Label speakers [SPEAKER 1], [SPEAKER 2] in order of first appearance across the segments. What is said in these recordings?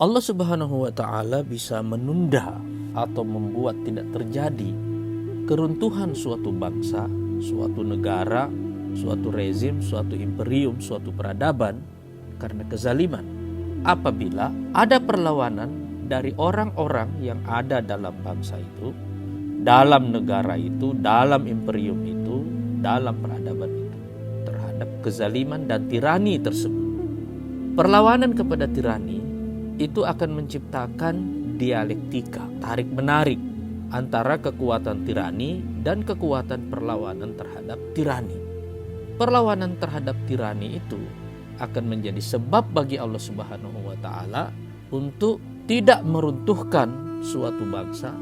[SPEAKER 1] Allah Subhanahu wa Ta'ala bisa menunda atau membuat tidak terjadi keruntuhan suatu bangsa, suatu negara, suatu rezim, suatu imperium, suatu peradaban karena kezaliman. Apabila ada perlawanan dari orang-orang yang ada dalam bangsa itu, dalam negara itu, dalam imperium itu, dalam peradaban itu, terhadap kezaliman dan tirani tersebut. Perlawanan kepada tirani itu akan menciptakan dialektika, tarik-menarik antara kekuatan tirani dan kekuatan perlawanan terhadap tirani. Perlawanan terhadap tirani itu akan menjadi sebab bagi Allah Subhanahu wa Ta'ala untuk tidak meruntuhkan suatu bangsa,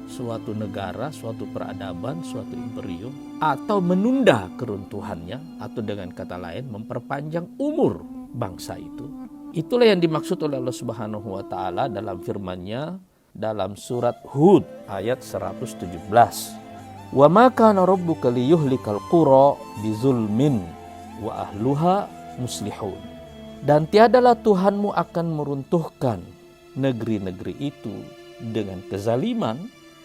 [SPEAKER 1] suatu negara, suatu peradaban, suatu imperium, atau menunda keruntuhannya, atau dengan kata lain memperpanjang umur bangsa itu. Itulah yang dimaksud oleh Allah Subhanahu wa Ta'ala dalam firman-Nya dalam surat Hud ayat 117. Wa ma kana rabbuka liyuhlikal qura bizulmin wa ahluha muslihun. Dan tiadalah Tuhanmu akan meruntuhkan negeri-negeri itu dengan kezaliman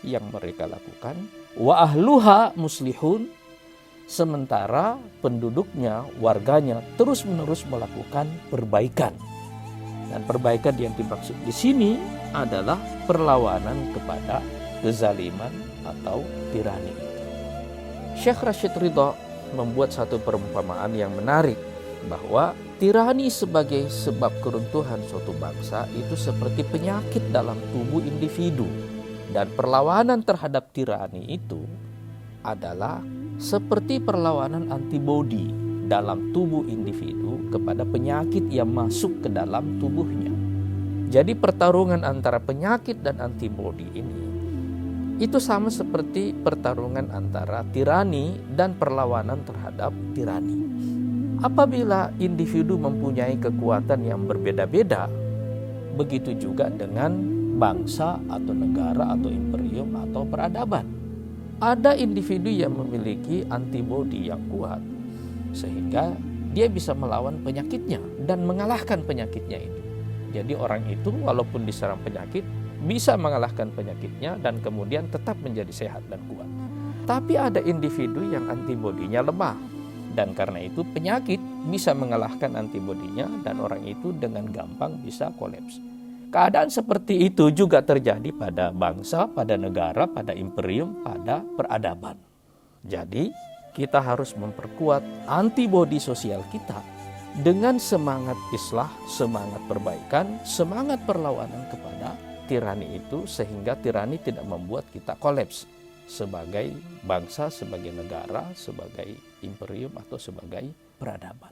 [SPEAKER 1] yang mereka lakukan, wa ahluha muslihun, sementara penduduknya, warganya terus-menerus melakukan perbaikan. Dan perbaikan yang dimaksud di sini adalah perlawanan kepada kezaliman atau tirani itu. Syekh Rashid Ridha membuat satu perumpamaan yang menarik, bahwa tirani sebagai sebab keruntuhan suatu bangsa itu seperti penyakit dalam tubuh individu, dan perlawanan terhadap tirani itu adalah seperti perlawanan antibodi dalam tubuh individu kepada penyakit yang masuk ke dalam tubuhnya. Jadi pertarungan antara penyakit dan antibodi ini itu sama seperti pertarungan antara tirani dan perlawanan terhadap tirani. Apabila individu mempunyai kekuatan yang berbeda-beda, begitu juga dengan bangsa atau negara atau imperium atau peradaban. Ada individu yang memiliki antibodi yang kuat, sehingga dia bisa melawan penyakitnya dan mengalahkan penyakitnya itu. Jadi orang itu walaupun diserang penyakit bisa mengalahkan penyakitnya dan kemudian tetap menjadi sehat dan kuat. Tapi ada individu yang antibodinya lemah, dan karena itu penyakit bisa mengalahkan antibodinya dan orang itu dengan gampang bisa kolaps. Keadaan seperti itu juga terjadi pada bangsa, pada negara, pada imperium, pada peradaban. Jadi kita harus memperkuat antibodi sosial kita dengan semangat islah, semangat perbaikan, semangat perlawanan kepada tirani itu, sehingga tirani tidak membuat kita kolaps sebagai bangsa, sebagai negara, sebagai imperium atau sebagai peradaban.